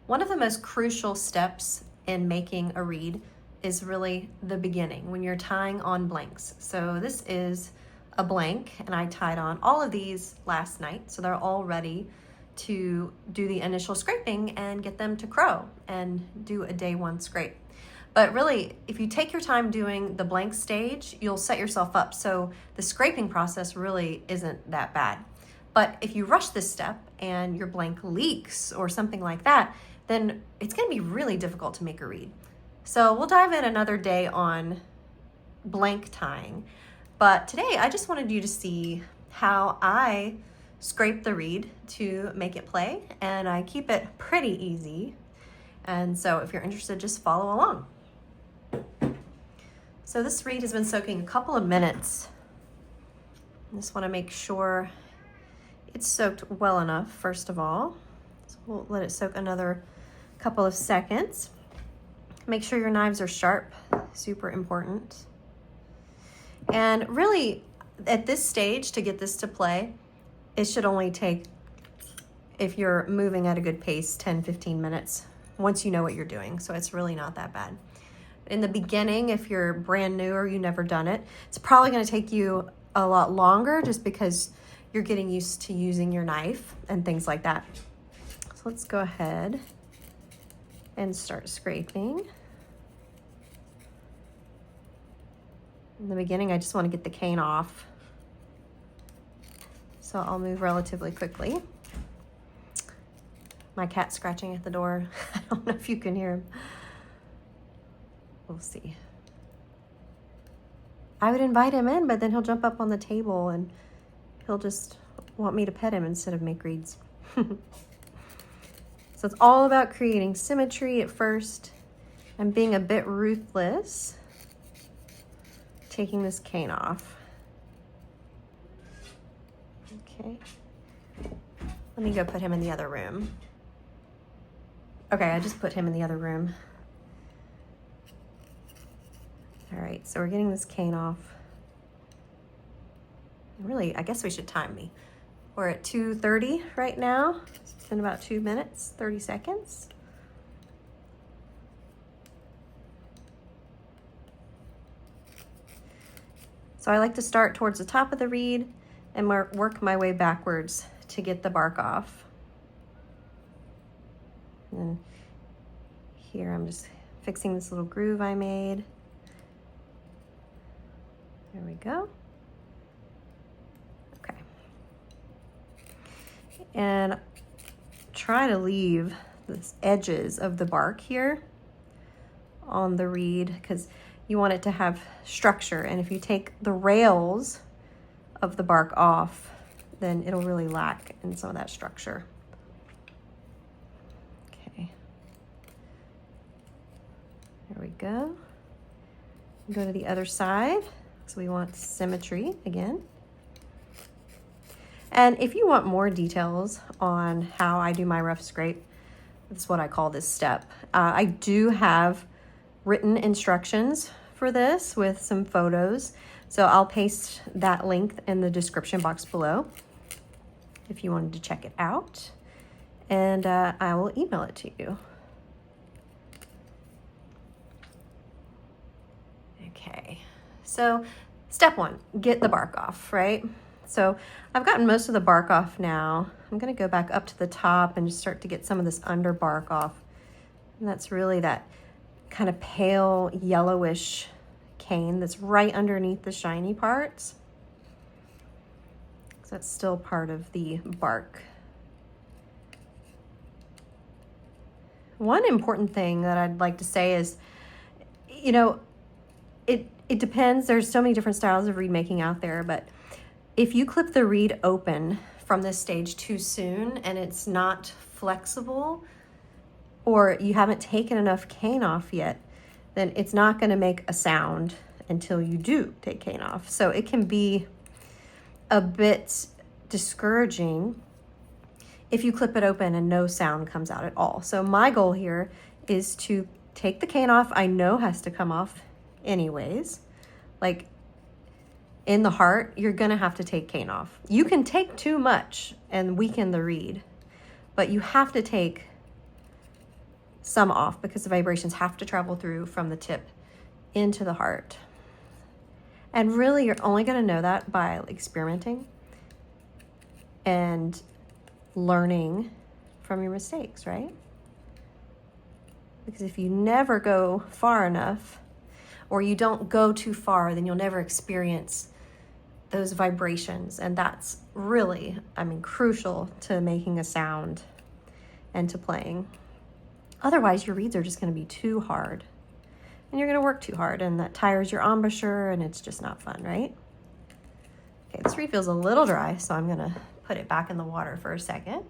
One of the most crucial steps in making a reed is really the beginning, when you're tying on blanks. So this is a blank, and I tied on all of these last night, so they're all ready to do the initial scraping and get them to crow and do a day one scrape. But really, if you take your time doing the blank stage, you'll set yourself up. So the scraping process really isn't that bad. But if you rush this step and your blank leaks or something like that, then it's gonna be really difficult to make a reed. So we'll dive in another day on blank tying. But today I just wanted you to see how I scrape the reed to make it play, and I keep it pretty easy. And so if you're interested, just follow along. So this reed has been soaking a couple of minutes. I just want to make sure it's soaked well enough, first of all. So we'll let it soak another couple of seconds. Make sure your knives are sharp, super important. And really, at this stage, to get this to play, it should only take, if you're moving at a good pace, 10-15 minutes once you know what you're doing. So it's really not that bad. In the beginning, if you're brand new or you've never done it, it's probably going to take you a lot longer just because you're getting used to using your knife and things like that. So let's go ahead and start scraping. In the beginning, I just want to get the cane off. So I'll move relatively quickly. My cat's scratching at the door. I don't know if you can hear him. We'll see. I would invite him in, but then he'll jump up on the table and he'll just want me to pet him instead of make reeds. So it's all about creating symmetry at first and being a bit ruthless, taking this cane off. Okay. Let me go put him in the other room. Okay, I just put him in the other room. All right, so we're getting this cane off. Really, I guess we should time me. We're at 2:30 right now. It's been about 2 minutes, 30 seconds. So I like to start towards the top of the reed and work my way backwards to get the bark off. And here I'm just fixing this little groove I made. There we go. Okay. And try to leave the edges of the bark here on the reed because you want it to have structure. And if you take the rails of the bark off, then it'll really lack in some of that structure. Okay. There we go. Go to the other side. So we want symmetry again. And if you want more details on how I do my rough scrape, that's what I call this step. I do have written instructions for this with some photos. So I'll paste that link in the description box below if you wanted to check it out. And I will email it to you. Okay. So step one, get the bark off, right? So I've gotten most of the bark off now. I'm gonna go back up to the top and just start to get some of this under bark off. And that's really that kind of pale yellowish cane that's right underneath the shiny parts. So that's still part of the bark. One important thing that I'd like to say is, you know, it depends. There's so many different styles of reed making out there, but if you clip the reed open from this stage too soon and it's not flexible, or you haven't taken enough cane off yet, then it's not going to make a sound until you do take cane off. So it can be a bit discouraging if you clip it open and no sound comes out at all. So my goal here is to take the cane off. I know has to come off anyways. Like in the heart, you're gonna have to take cane off. You can take too much and weaken the reed, but you have to take some off because the vibrations have to travel through from the tip into the heart. And really, you're only going to know that by experimenting and learning from your mistakes, right? Because if you never go far enough, or you don't go too far, then you'll never experience those vibrations. And that's really, I mean, crucial to making a sound and to playing. Otherwise, your reeds are just going to be too hard. And you're going to work too hard, and that tires your embouchure, and it's just not fun, right? Okay, this reed feels a little dry, so I'm going to put it back in the water for a second.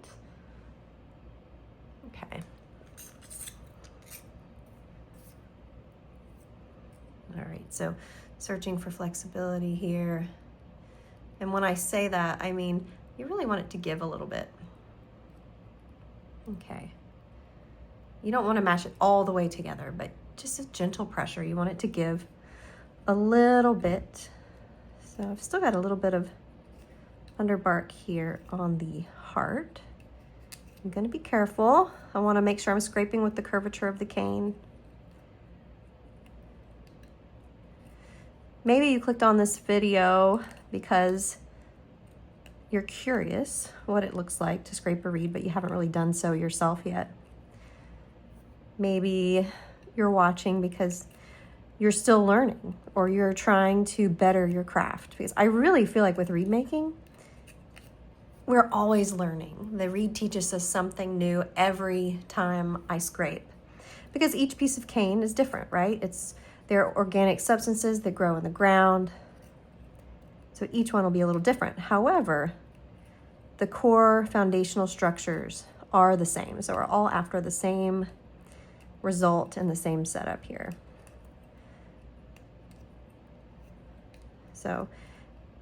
Okay. All right, so searching for flexibility here. And when I say that, I mean, you really want it to give a little bit. Okay. You don't want to mash it all the way together, but just a gentle pressure. You want it to give a little bit. So I've still got a little bit of underbark here on the heart. I'm going to be careful. I want to make sure I'm scraping with the curvature of the cane. Maybe you clicked on this video because you're curious what it looks like to scrape a reed, but you haven't really done so yourself yet. Maybe you're watching because you're still learning, or you're trying to better your craft. Because I really feel like with reed making, we're always learning. The reed teaches us something new every time I scrape. Because each piece of cane is different, right? They're organic substances that grow in the ground. So each one will be a little different. However, the core foundational structures are the same. So we're all after the same result and the same setup here. So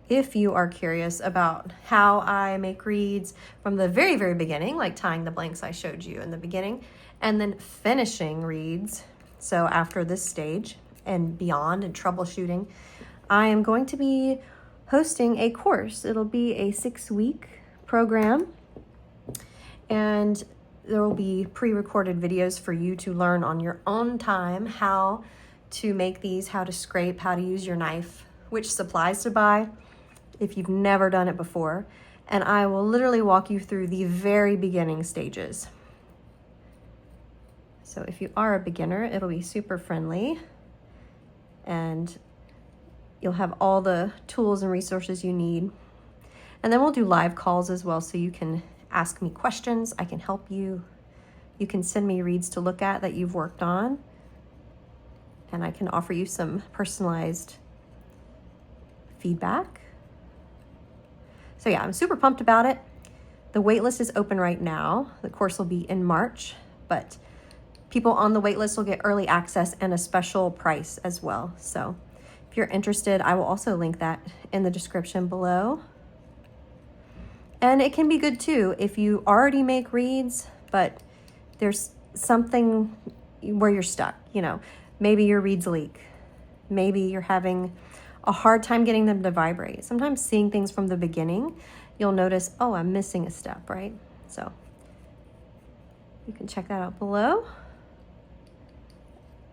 if you are curious about how I make reeds from the very, very beginning, like tying the blanks I showed you in the beginning, and then finishing reeds, so after this stage and beyond and troubleshooting, I am going to be hosting a course. It'll be a 6-week program, and there will be pre-recorded videos for you to learn on your own time how to make these, how to scrape, how to use your knife, which supplies to buy if you've never done it before. And I will literally walk you through the very beginning stages. So if you are a beginner, it'll be super friendly, and you'll have all the tools and resources you need. And then we'll do live calls as well, so you can ask me questions. I can help you. You can send me reeds to look at that you've worked on, and I can offer you some personalized feedback. So yeah, I'm super pumped about it. The waitlist is open right now. The course will be in March, but people on the waitlist will get early access and a special price as well. So if you're interested, I will also link that in the description below. And it can be good too if you already make reeds, but there's something where you're stuck. You know, maybe your reeds leak. Maybe you're having a hard time getting them to vibrate. Sometimes seeing things from the beginning, you'll notice, oh, I'm missing a step, right? So you can check that out below.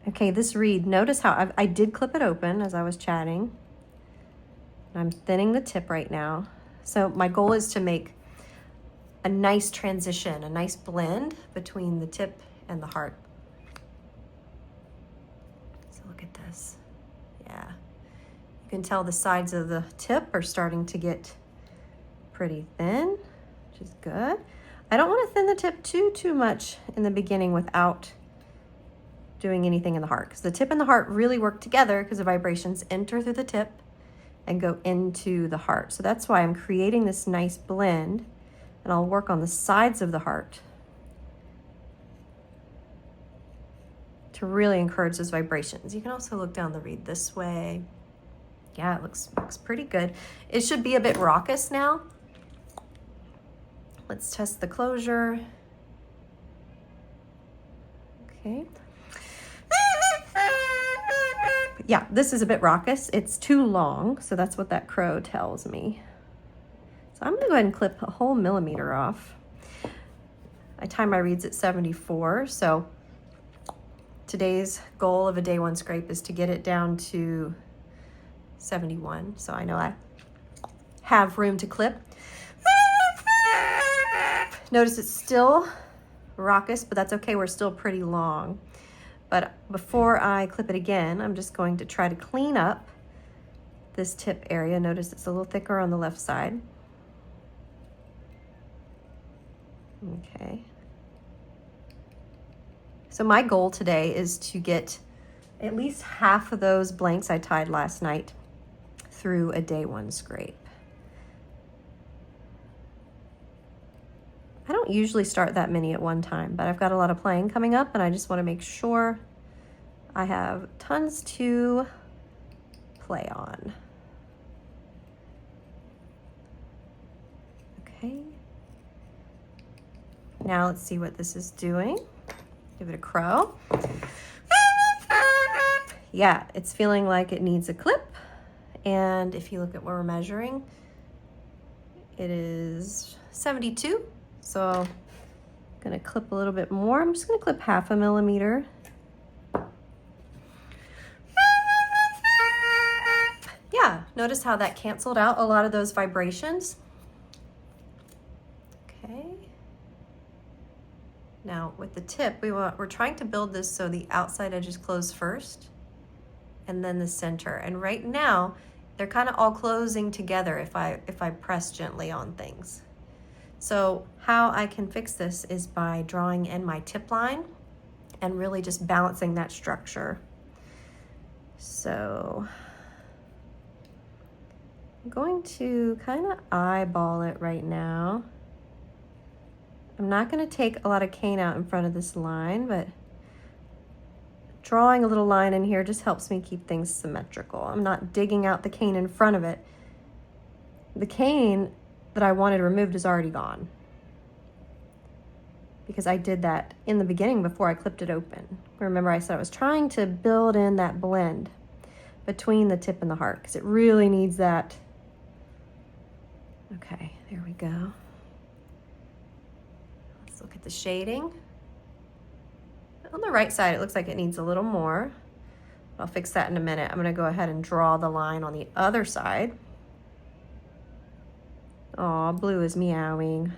Okay, this reed, notice how I did clip it open as I was chatting. I'm thinning the tip right now. So my goal is to make a nice transition, a nice blend between the tip and the heart. So look at this. Yeah. You can tell the sides of the tip are starting to get pretty thin, which is good. I don't want to thin the tip too much in the beginning without doing anything in the heart, because the tip and the heart really work together because the vibrations enter through the tip and go into the heart. So that's why I'm creating this nice blend, and I'll work on the sides of the heart to really encourage those vibrations. You can also look down the reed this way. Yeah, it looks pretty good. It should be a bit raucous now. Let's test the closure. Okay. Yeah, this is a bit raucous. It's too long, so that's what that crow tells me. So I'm gonna go ahead and clip a whole millimeter off. I tie my reeds at 74, so today's goal of a day one scrape is to get it down to 71. So I know I have room to clip. Notice it's still raucous, but that's okay. We're still pretty long. But before I clip it again, I'm just going to try to clean up this tip area. Notice it's a little thicker on the left side. Okay. So my goal today is to get at least half of those blanks I tied last night through a day one scrape. I don't usually start that many at one time, but I've got a lot of playing coming up and I just want to make sure I have tons to play on. Okay. Now let's see what this is doing. Give it a crow. Yeah, it's feeling like it needs a clip. And if you look at what we're measuring, it is 72. So I'm gonna clip a little bit more. I'm just gonna clip 1/2 millimeter. Yeah, notice how that canceled out a lot of those vibrations. Okay. Now with the tip, we're trying to build this so the outside edges close first and then the center. And right now, they're kind of all closing together if I press gently on things. So how I can fix this is by drawing in my tip line and really just balancing that structure. So I'm going to kind of eyeball it right now. I'm not going to take a lot of cane out in front of this line, but drawing a little line in here just helps me keep things symmetrical. I'm not digging out the cane in front of it. The cane that I wanted removed is already gone because I did that in the beginning before I clipped it open. Remember I said I was trying to build in that blend between the tip and the heart because it really needs that. Okay, there we go. Let's look at the shading. On the right side, it looks like it needs a little more. I'll fix that in a minute. I'm gonna go ahead and draw the line on the other side. Aw, Blue is meowing.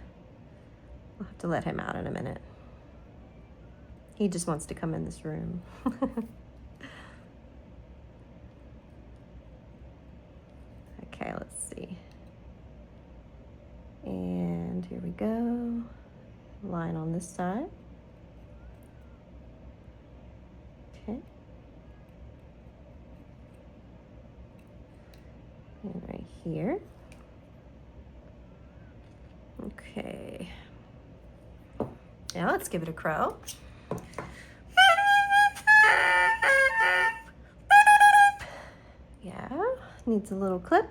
I'll have to let him out in a minute. He just wants to come in this room. Okay, let's see. And here we go. Line on this side. Okay. And right here. Okay. Now let's give it a crow. Yeah, needs a little clip.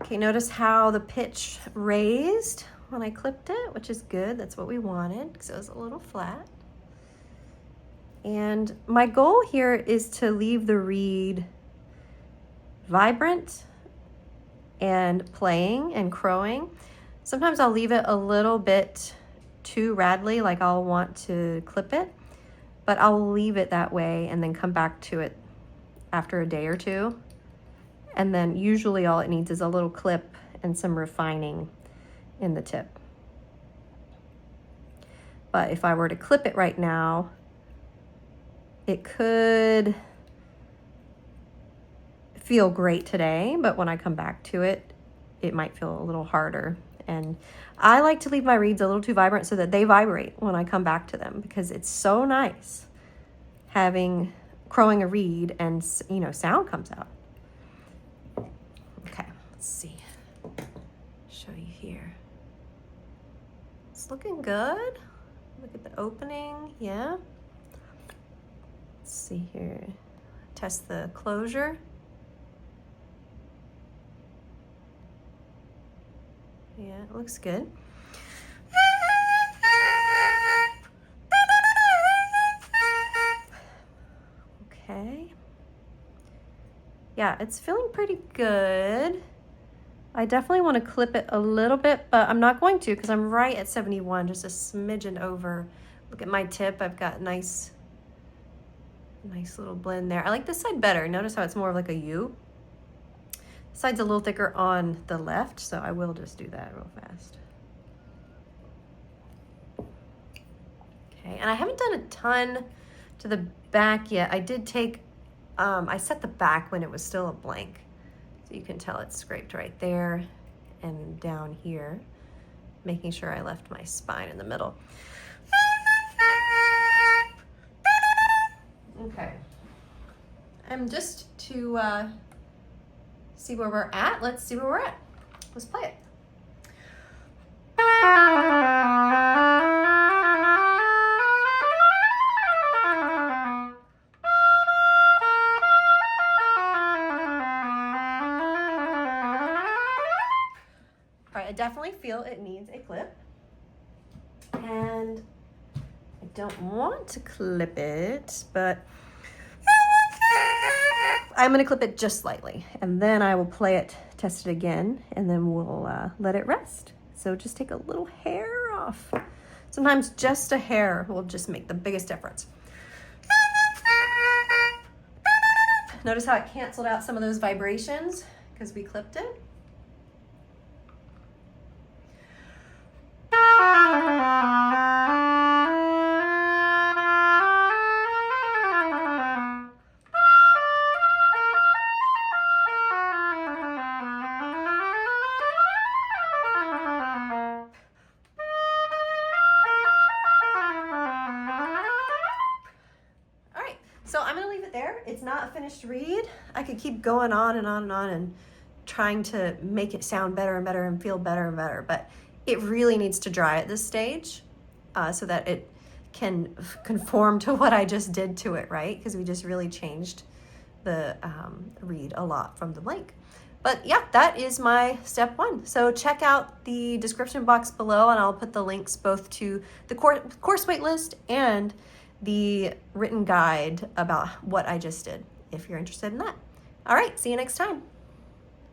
Okay, notice how the pitch raised when I clipped it, which is good. That's what we wanted because it was a little flat. And my goal here is to leave the reed vibrant and playing and crowing. Sometimes I'll leave it a little bit too rattly, like I'll want to clip it, but I'll leave it that way and then come back to it after a day or two. And then usually all it needs is a little clip and some refining in the tip. But if I were to clip it right now, it could feel great today, but when I come back to it, it might feel a little harder. And I like to leave my reeds a little too vibrant so that they vibrate when I come back to them, because it's so nice crowing a reed and, you know, sound comes out. Okay, let's see. Show you here. It's looking good. Look at the opening, yeah. Let's see here. Test the closure. Yeah, it looks good. Okay. Yeah, it's feeling pretty good. I definitely want to clip it a little bit, but I'm not going to because I'm right at 71, just a smidgen over. Look at my tip. I've got nice little blend there. I like this side better. Notice how it's more of like a U. This side's a little thicker on the left, so I will just do that real fast. Okay, and I haven't done a ton to the back yet. I did take, I set the back when it was still a blank. So you can tell it's scraped right there and down here, making sure I left my spine in the middle. Okay. And just to see where we're at, let's see where we're at. Let's play it. All right, I definitely feel it needs a clip. And I don't want to clip it, but I'm gonna clip it just slightly, and then I will play it, test it again, and then we'll let it rest. So just take a little hair off. Sometimes just a hair will just make the biggest difference. Notice how it canceled out some of those vibrations because we clipped it. So I'm gonna leave it there. It's not a finished read. I could keep going on and on and on and trying to make it sound better and better and feel better and better, but it really needs to dry at this stage so that it can conform to what I just did to it, right? Because we just really changed the read a lot from the blank. But yeah, that is my step one. So check out the description box below and I'll put the links both to the course waitlist and the written guide about what I just did, if you're interested in that. All right, see you next time.